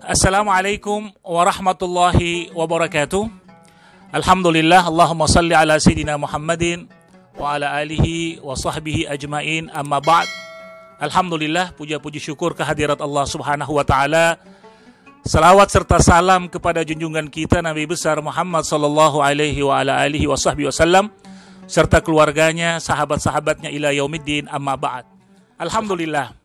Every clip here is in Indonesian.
Assalamualaikum warahmatullahi wabarakatuh. Alhamdulillah, Allahumma salli ala Sayyidina Muhammadin wa ala alihi wa sahbihi ajmain, amma ba'd. Alhamdulillah, puja-puji syukur kehadirat Allah subhanahu wa ta'ala. Salawat serta salam kepada junjungan kita Nabi besar Muhammad sallallahu alaihi wa ala alihi wa sahbihi wasallam, serta keluarganya, sahabat-sahabatnya ila yaumiddin, amma ba'd. Alhamdulillah,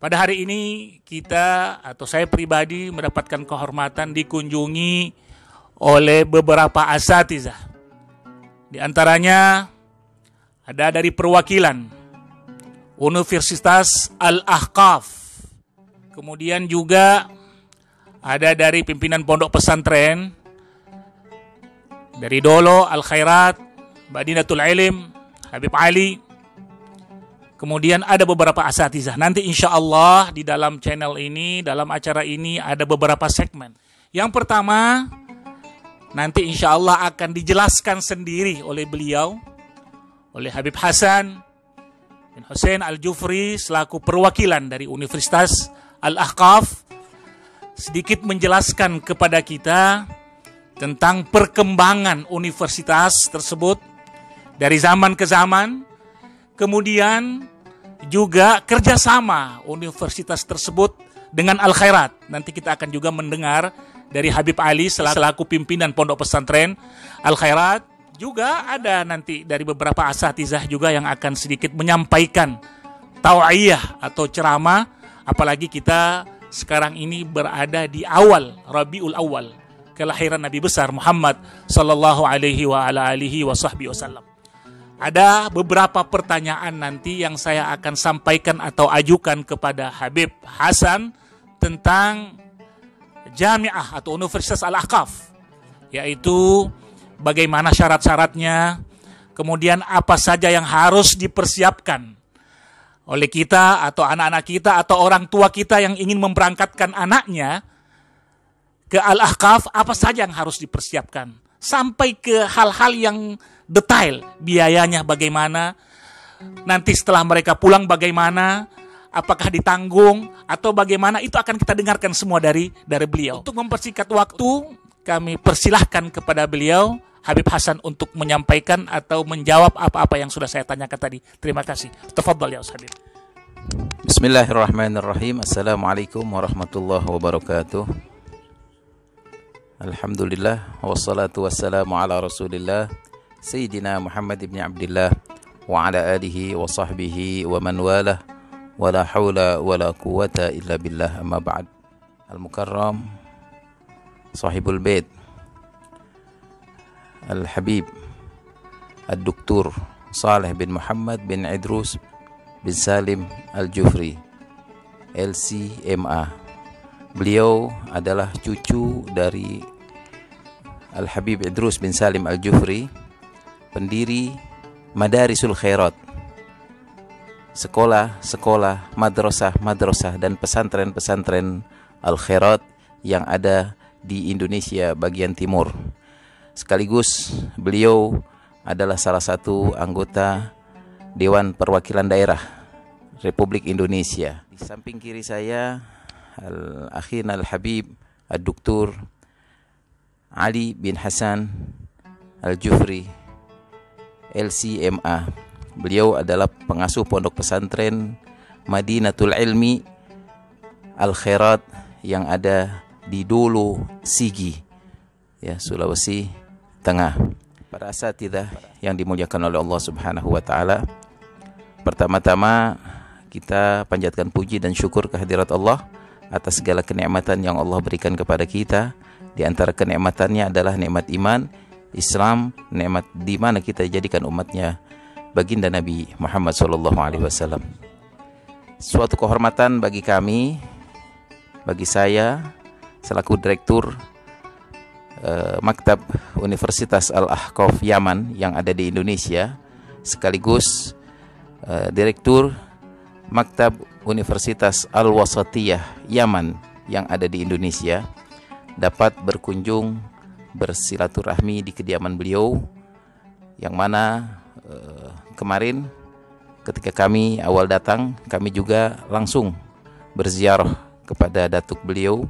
pada hari ini kita atau saya pribadi mendapatkan kehormatan dikunjungi oleh beberapa asatizah. Di antaranya ada dari perwakilan Universitas Al-Ahqaf. Kemudian juga ada dari pimpinan pondok pesantren dari Dolo Al-Khairat, Madinatul Ilm, Habib Ali. Kemudian ada beberapa asatizah. Nanti insya Allah di dalam channel ini, dalam acara ini ada beberapa segmen. Yang pertama, nanti insya Allah akan dijelaskan sendiri oleh beliau, oleh Habib Hasan bin Hussein Al-Jufri selaku perwakilan dari Universitas Al-Ahqaf, sedikit menjelaskan kepada kita tentang perkembangan universitas tersebut dari zaman ke zaman, kemudian juga kerjasama universitas tersebut dengan Al-Khairat. Nanti kita akan juga mendengar dari Habib Ali selaku pimpinan pondok pesantren Al-Khairat. Juga ada nanti dari beberapa asatizah juga yang akan sedikit menyampaikan tau'iyah atau ceramah. Apalagi kita sekarang ini berada di awal Rabiul Awal, kelahiran Nabi besar Muhammad sallallahu alaihi wa ala alihi wa sahbihi wasallam. Ada beberapa pertanyaan nanti yang saya akan sampaikan atau ajukan kepada Habib Hasan tentang Jami'ah atau Universitas Al-Ahqaf, yaitu bagaimana syarat-syaratnya, kemudian apa saja yang harus dipersiapkan oleh kita atau anak-anak kita atau orang tua kita yang ingin memberangkatkan anaknya ke Al-Ahqaf, apa saja yang harus dipersiapkan, sampai ke hal-hal yang detail, biayanya bagaimana, nanti setelah mereka pulang bagaimana, apakah ditanggung atau bagaimana, itu akan kita dengarkan semua dari beliau. Untuk mempersingkat waktu, kami persilahkan kepada beliau Habib Hasan untuk menyampaikan atau menjawab apa-apa yang sudah saya tanyakan tadi. Terima kasih. Tafadhal ya Ustaz Habib. Bismillahirrahmanirrahim. Assalamualaikum warahmatullahi wabarakatuh. Alhamdulillah wassalatu wassalamu ala Rasulillah Sayyidina Muhammad ibn Abdillah wa ala alihi wa sahbihi wa man walah wa la hawla wa la quwata illa billah, amma ba'd. Al-Mukarram Sahibul Bait Al-Habib Ad-Doktor Saleh bin Muhammad bin Idrus bin Salim Al-Jufri, LCMA. Beliau adalah cucu dari Al-Habib Idrus bin Salim Al-Jufri, pendiri Madarisul Khairat, sekolah-sekolah, madrasah-madrasah dan pesantren-pesantren Al-Khairat yang ada di Indonesia bagian timur. Sekaligus beliau adalah salah satu anggota Dewan Perwakilan Daerah Republik Indonesia. Di samping kiri saya Al-Akhin Al-Habib Ad-Doktor Ali bin Hasan Al-Jufri, LCMA. Beliau adalah pengasuh pondok pesantren Madinatul Ilmi Al-Khairat yang ada di Dolo, Sigi, ya, Sulawesi Tengah. Para asatidzah yang dimuliakan oleh Allah Subhanahu wa taala, pertama-tama kita panjatkan puji dan syukur kehadirat Allah atas segala kenikmatan yang Allah berikan kepada kita. Di antara kenikmatannya adalah nikmat iman, Islam, nikmat di mana kita jadikan umatnya baginda Nabi Muhammad SAW. Suatu kehormatan bagi kami, bagi saya selaku Direktur Maktab Universitas Al-Ahqaf Yaman yang ada di Indonesia, sekaligus Direktur Maktab Universitas Al-Wasatiyah Yaman yang ada di Indonesia, dapat berkunjung bersilaturahmi di kediaman beliau, yang mana kemarin ketika kami awal datang, kami juga langsung berziarah kepada datuk beliau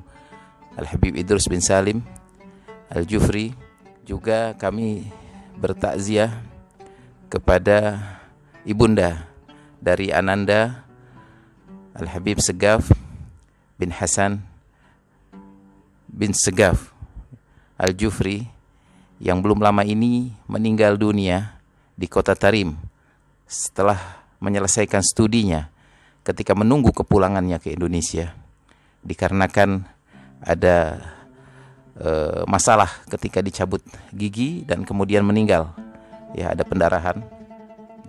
Al-Habib Idrus bin Salim Al-Jufri. Juga kami bertakziah kepada ibunda dari Ananda Al-Habib Segaf bin Hasan bin Segaf Al-Jufri, yang belum lama ini meninggal dunia di kota Tarim setelah menyelesaikan studinya ketika menunggu kepulangannya ke Indonesia, dikarenakan ada masalah ketika dicabut gigi dan kemudian meninggal, ya, ada pendarahan.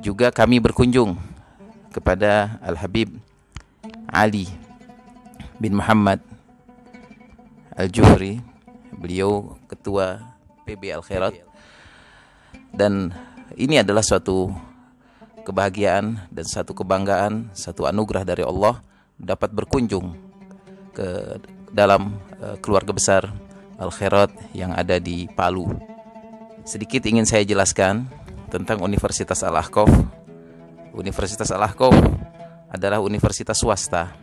Juga kami berkunjung kepada Al-Habib Ali bin Muhammad Al-Jufri, beliau ketua PB Al-Khairat, dan ini adalah suatu kebahagiaan dan satu kebanggaan, satu anugerah dari Allah dapat berkunjung ke dalam keluarga besar Al-Khairat yang ada di Palu. Sedikit ingin saya jelaskan tentang Universitas Al-Ahqaf. Universitas Al-Ahqaf adalah universitas swasta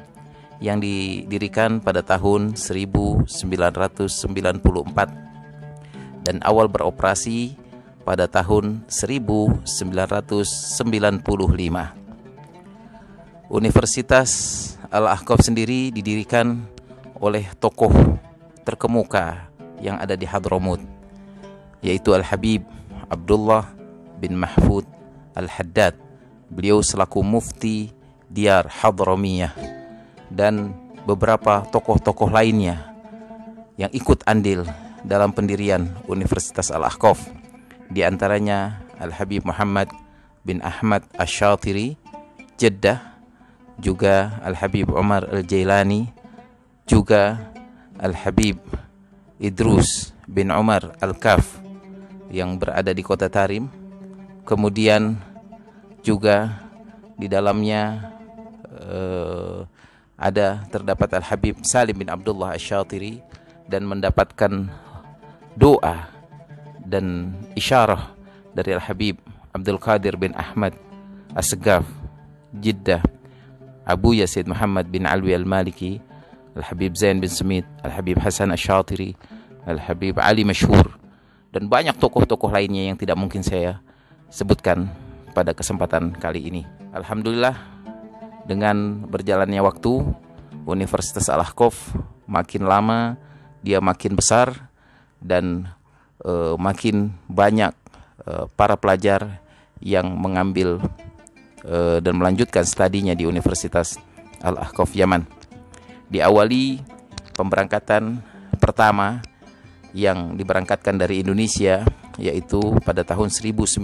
yang didirikan pada tahun 1994 dan awal beroperasi pada tahun 1995. Universitas Al-Ahqaf sendiri didirikan oleh tokoh terkemuka yang ada di Hadramut, yaitu Al-Habib Abdullah bin Mahfud Al-Haddad. Beliau selaku mufti Diyar Hadramiyah, dan beberapa tokoh-tokoh lainnya yang ikut andil dalam pendirian Universitas Al-Ahqaf. Di antaranya Al-Habib Muhammad bin Ahmad Asy-Syatiri Jeddah, juga Al-Habib Umar Al-Jailani, juga Al-Habib Idrus bin Umar Al-Kaf yang berada di kota Tarim. Kemudian juga di dalamnya terdapat Al-Habib Salim bin Abdullah Asy-Syatiri, dan mendapatkan doa dan isyarah dari Al-Habib Abdul Qadir bin Ahmad As-Segaf Jeddah, Abu Yazid Muhammad bin Alwi Al-Maliki, Al-Habib Zain bin Smith, Al-Habib Hasan Asy-Syatiri, Al-Habib Ali Masyhur, dan banyak tokoh-tokoh lainnya yang tidak mungkin saya sebutkan pada kesempatan kali ini. Alhamdulillah, dengan berjalannya waktu, Universitas Al-Ahqaf makin lama dia makin besar, dan makin banyak para pelajar yang mengambil dan melanjutkan studinya di Universitas Al-Ahqaf Yaman. Diawali pemberangkatan pertama yang diberangkatkan dari Indonesia, yaitu pada tahun 1996.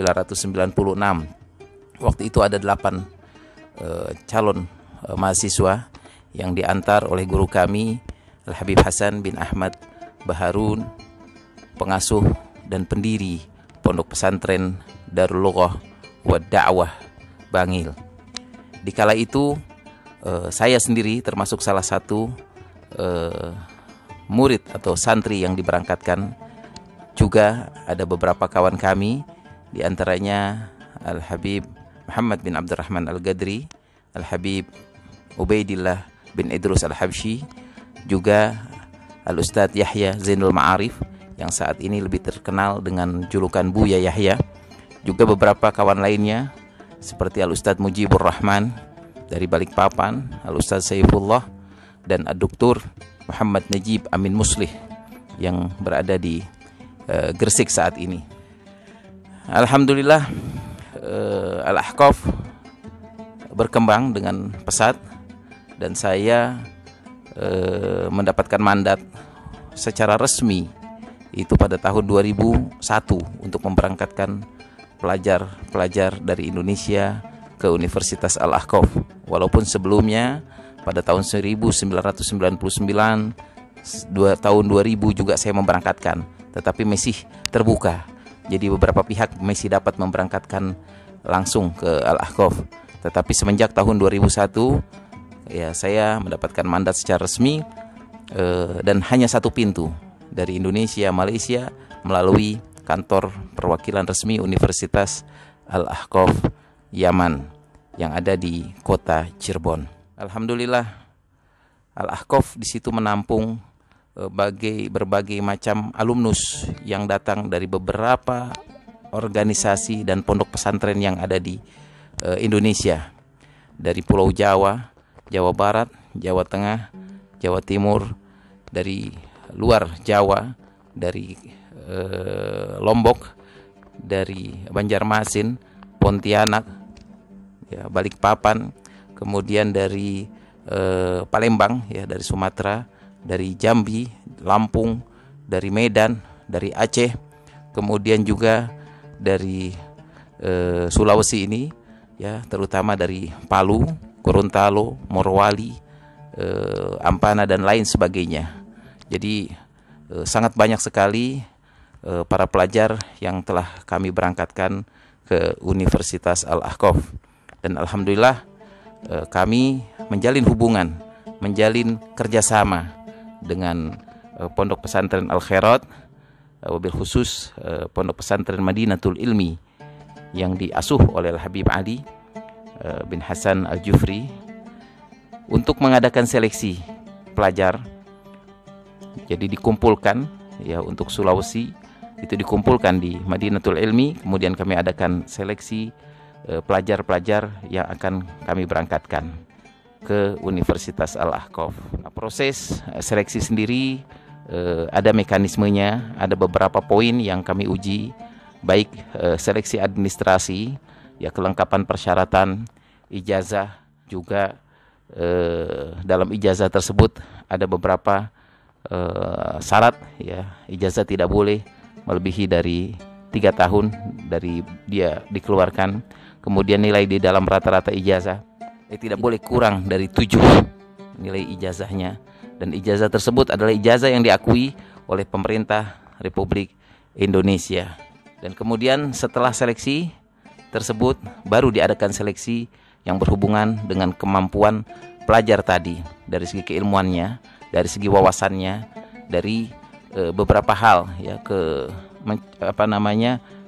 Waktu itu ada 8 calon mahasiswa yang diantar oleh guru kami Al-Habib Hasan bin Ahmad Baharun, pengasuh dan pendiri Pondok Pesantren Darul Lughah wa Da'wah Bangil. Di kala itu saya sendiri termasuk salah satu murid atau santri yang diberangkatkan. Juga ada beberapa kawan kami, di antaranya Al-Habib Muhammad bin Abdurrahman Al-Gadri, Al-Habib Ubaidillah bin Idrus Al-Habsyi, juga Al-Ustadz Yahya Zainul Ma'arif yang saat ini lebih terkenal dengan julukan Buya Yahya. Juga beberapa kawan lainnya seperti Al-Ustadz Mujibur Rahman dari Balikpapan, Al-Ustadz Saifullah, dan Ad-Doktor Muhammad Najib Amin Muslih yang berada di Gresik saat ini. Alhamdulillah, Al-Ahqaf berkembang dengan pesat, dan saya mendapatkan mandat secara resmi itu pada tahun 2001 untuk memberangkatkan pelajar-pelajar dari Indonesia ke Universitas Al-Ahqaf. Walaupun sebelumnya pada tahun 1999, tahun 2000 juga saya memberangkatkan, tetapi masih terbuka. Jadi beberapa pihak masih dapat memberangkatkan langsung ke Al-Ahqaf. Tetapi semenjak tahun 2001, ya, saya mendapatkan mandat secara resmi, dan hanya satu pintu dari Indonesia Malaysia melalui kantor perwakilan resmi Universitas Al-Ahqaf Yaman yang ada di kota Cirebon. Alhamdulillah, Al-Ahqaf di situ menampung berbagai macam alumnus yang datang dari beberapa organisasi dan pondok pesantren yang ada di Indonesia, dari Pulau Jawa, Jawa Barat, Jawa Tengah, Jawa Timur, dari luar Jawa, dari Lombok, dari Banjarmasin, Pontianak, ya, Balikpapan, kemudian dari Palembang, ya, dari Sumatera, dari Jambi, Lampung, dari Medan, dari Aceh, kemudian juga dari Sulawesi ini, ya, terutama dari Palu, Gorontalo, Morowali, Ampana dan lain sebagainya. Jadi sangat banyak sekali para pelajar yang telah kami berangkatkan ke Universitas Al-Ahqaf, dan alhamdulillah kami menjalin hubungan, menjalin kerjasama dengan Pondok Pesantren Al-Khairat, wabil khusus Pondok Pesantren Madinatul Ilmi yang diasuh oleh Al-Habib Ali bin Hasan Al-Jufri, untuk mengadakan seleksi pelajar. Jadi dikumpulkan, ya, untuk Sulawesi itu dikumpulkan di Madinatul Ilmi, kemudian kami adakan seleksi pelajar-pelajar yang akan kami berangkatkan ke Universitas Al-Ahqaf. Nah, proses seleksi sendiri ada mekanismenya, ada beberapa poin yang kami uji, baik seleksi administrasi, ya, kelengkapan persyaratan, ijazah, juga dalam ijazah tersebut ada beberapa syarat, ya, ijazah tidak boleh melebihi dari 3 tahun dari dia dikeluarkan. Kemudian nilai di dalam rata-rata ijazah tidak boleh kurang dari 7 nilai ijazahnya, dan ijazah tersebut adalah ijazah yang diakui oleh pemerintah Republik Indonesia. Dan kemudian setelah seleksi tersebut baru diadakan seleksi yang berhubungan dengan kemampuan pelajar tadi, dari segi keilmuannya, dari segi wawasannya, dari beberapa hal, ya,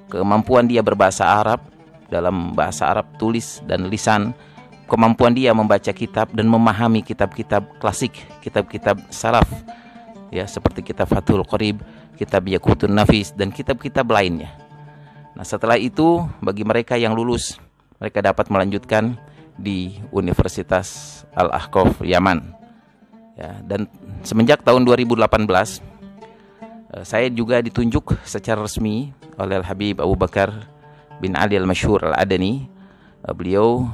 kemampuan dia berbahasa Arab, dalam bahasa Arab tulis dan lisan, kemampuan dia membaca kitab dan memahami kitab-kitab klasik, kitab-kitab salaf, ya, seperti kitab Fathul Qorib, kitab Yaqutun Nafis, dan kitab-kitab lainnya. Nah, setelah itu bagi mereka yang lulus, mereka dapat melanjutkan di Universitas Al-Ahqaf Yaman, ya. Dan semenjak tahun 2018 saya juga ditunjuk secara resmi oleh Al-Habib Abu Bakar bin Ali Al-Masyhur Al-Adani. Beliau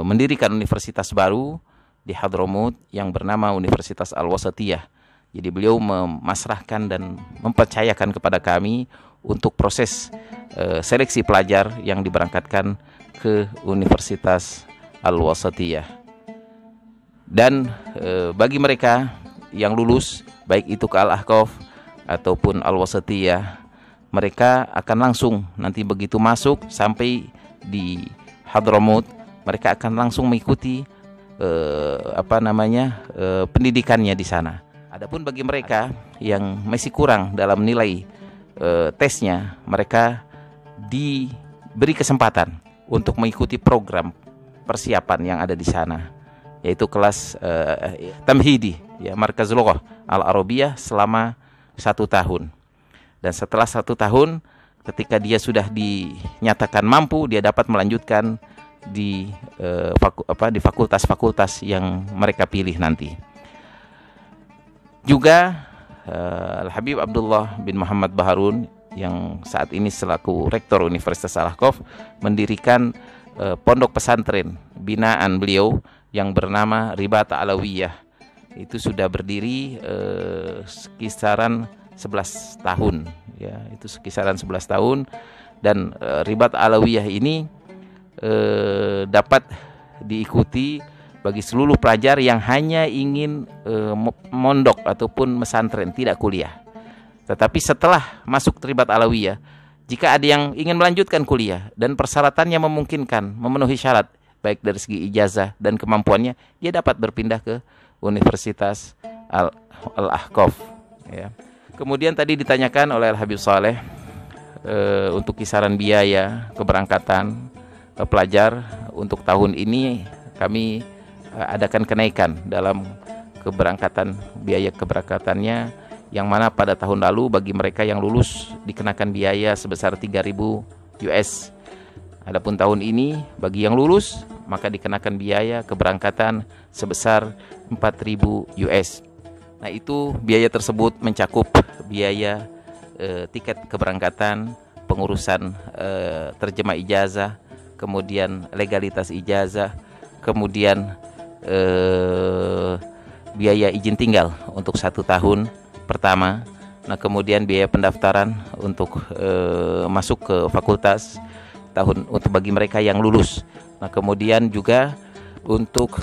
mendirikan universitas baru di Hadramaut yang bernama Universitas Al-Wasatiyah. Jadi beliau memasrahkan dan mempercayakan kepada kami untuk proses seleksi pelajar yang diberangkatkan ke Universitas Al-Wasatiyah. Dan bagi mereka yang lulus, baik itu ke Al-Ahqaf ataupun Al-Wasatiyah, mereka akan langsung nanti begitu masuk sampai di Hadramaut, mereka akan langsung mengikuti pendidikannya di sana. Adapun bagi mereka yang masih kurang dalam nilai tesnya, mereka diberi kesempatan untuk mengikuti program persiapan yang ada di sana, yaitu kelas Tamhidi, ya, Markaz Lughah Al-Arabiyah selama 1 tahun. Dan setelah 1 tahun, ketika dia sudah dinyatakan mampu, dia dapat melanjutkan di fakultas-fakultas yang mereka pilih nanti. Juga Al-Habib Abdullah bin Muhammad Baharun yang saat ini selaku Rektor Universitas Al-Ahqaf mendirikan pondok pesantren binaan beliau yang bernama Ribat Alawiyah. Itu sudah berdiri kisaran 11 tahun, ya, itu kisaran 11 tahun. Dan Ribat Alawiyah ini dapat diikuti bagi seluruh pelajar yang hanya ingin mondok ataupun mesantren, tidak kuliah. Tetapi setelah masuk Ribat Alawiyah, jika ada yang ingin melanjutkan kuliah dan persyaratannya memungkinkan, memenuhi syarat baik dari segi ijazah dan kemampuannya, dia dapat berpindah ke Universitas Al-Ahqaf, ya. Kemudian tadi ditanyakan oleh Al-Habib Saleh untuk kisaran biaya keberangkatan pelajar untuk tahun ini. Kami adakan kenaikan dalam keberangkatan, biaya keberangkatannya yang mana pada tahun lalu bagi mereka yang lulus dikenakan biaya sebesar 3.000 US. Adapun tahun ini bagi yang lulus maka dikenakan biaya keberangkatan sebesar 4.000 US. Nah, itu biaya tersebut mencakup biaya tiket keberangkatan, pengurusan terjemah ijazah, kemudian legalitas ijazah, kemudian biaya izin tinggal untuk 1 tahun pertama. Nah, kemudian biaya pendaftaran untuk masuk ke fakultas untuk bagi mereka yang lulus. Nah, kemudian juga untuk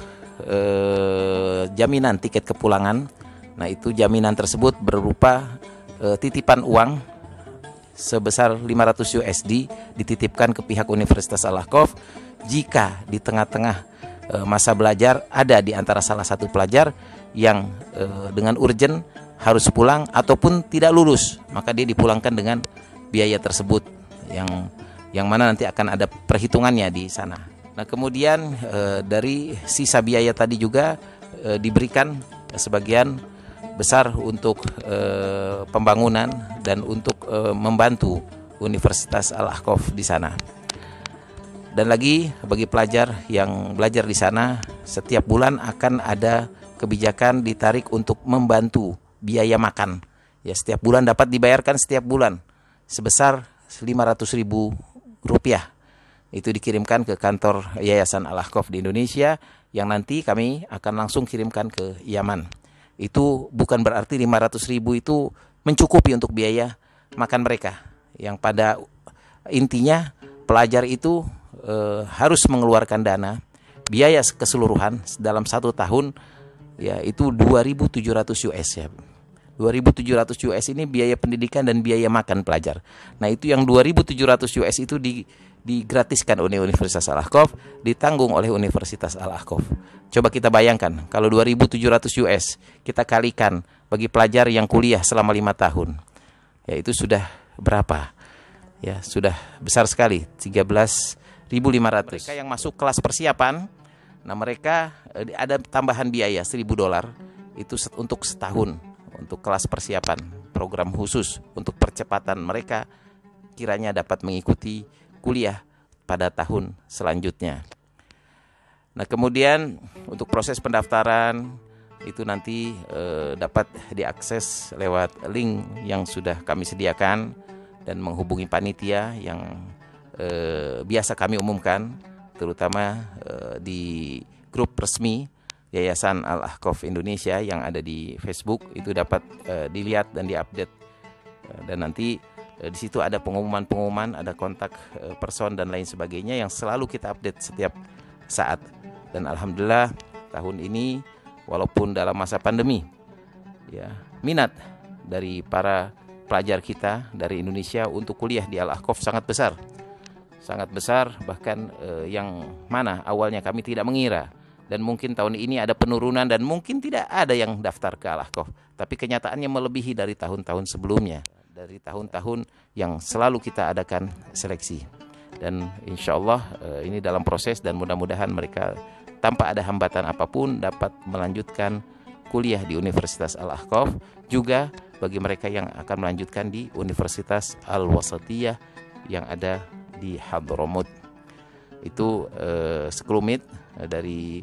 jaminan tiket kepulangan. Nah, itu jaminan tersebut berupa titipan uang sebesar 500 USD dititipkan ke pihak Universitas Al-Ahqaf jika di tengah-tengah masa belajar ada di antara salah satu pelajar yang dengan urgen harus pulang ataupun tidak lulus, maka dia dipulangkan dengan biaya tersebut yang mana nanti akan ada perhitungannya di sana. Nah, kemudian dari sisa biaya tadi juga diberikan sebagian besar untuk pembangunan dan untuk membantu Universitas Al-Ahqaf di sana. Dan lagi bagi pelajar yang belajar di sana, setiap bulan akan ada kebijakan ditarik untuk membantu biaya makan. Ya, setiap bulan dapat dibayarkan setiap bulan sebesar 500.000 rupiah. Itu dikirimkan ke kantor Yayasan Al-Ahqaf di Indonesia yang nanti kami akan langsung kirimkan ke Yaman. Itu bukan berarti 500.000 itu mencukupi untuk biaya makan mereka. Yang pada intinya pelajar itu harus mengeluarkan dana biaya keseluruhan dalam 1 tahun ya itu 2.700 US ya. 2.700 US ini biaya pendidikan dan biaya makan pelajar. Nah, itu yang 2.700 US itu digratiskan oleh Universitas Al-Ahqaf, ditanggung oleh Universitas Al-Ahqaf. Coba kita bayangkan, kalau 2.700 US kita kalikan bagi pelajar yang kuliah selama 5 tahun. Ya, itu sudah berapa? Ya, sudah besar sekali, 13.500. Mereka yang masuk kelas persiapan, nah mereka ada tambahan biaya $1.000 itu untuk setahun untuk kelas persiapan, program khusus untuk percepatan mereka kiranya dapat mengikuti kuliah pada tahun selanjutnya. Nah, kemudian untuk proses pendaftaran itu nanti dapat diakses lewat link yang sudah kami sediakan dan menghubungi panitia yang biasa kami umumkan, terutama di grup resmi Yayasan Al-Ahqaf Indonesia yang ada di Facebook. Itu dapat dilihat dan diupdate, dan nanti di situ ada pengumuman-pengumuman, ada kontak person dan lain sebagainya yang selalu kita update setiap saat. Dan alhamdulillah tahun ini walaupun dalam masa pandemi ya, minat dari para pelajar kita dari Indonesia untuk kuliah di Al-Ahqaf sangat besar, bahkan yang mana awalnya kami tidak mengira. Dan mungkin tahun ini ada penurunan dan mungkin tidak ada yang daftar ke Al-Ahqaf, tapi kenyataannya melebihi dari tahun-tahun sebelumnya, dari tahun-tahun yang selalu kita adakan seleksi. Dan insya Allah ini dalam proses, dan mudah-mudahan mereka tanpa ada hambatan apapun dapat melanjutkan kuliah di Universitas Al-Ahqaf. Juga bagi mereka yang akan melanjutkan di Universitas Al-Wasatiyah yang ada di Hadramut. Itu sekelumit dari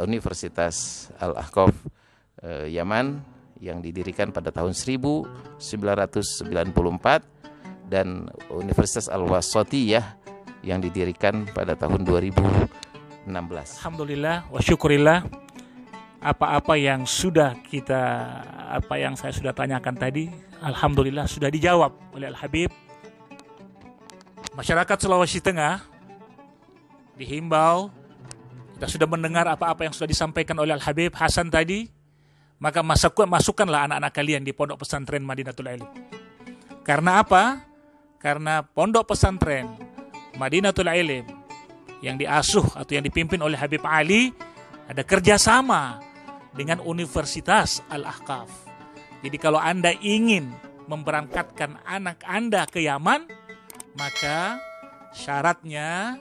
Universitas Al-Ahqaf Yaman yang didirikan pada tahun 1994, dan Universitas Al-Wasatiyah yang didirikan pada tahun 2016. Alhamdulillah wa syukurillah, apa yang saya sudah tanyakan tadi, alhamdulillah sudah dijawab oleh Al-Habib. Masyarakat Sulawesi Tengah dihimbau, kita sudah mendengar apa-apa yang sudah disampaikan oleh Al-Habib Hasan tadi, maka masukkanlah anak-anak kalian di Pondok Pesantren Madinatul Ilm. Karena apa? Karena Pondok Pesantren Madinatul Ilm yang diasuh atau yang dipimpin oleh Habib Ali ada kerjasama dengan Universitas Al-Ahqaf. Jadi kalau Anda ingin memberangkatkan anak Anda ke Yaman, maka syaratnya,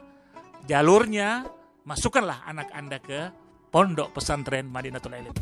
jalurnya, masukkanlah anak Anda ke Pondok Pesantren Madinatul Ilm.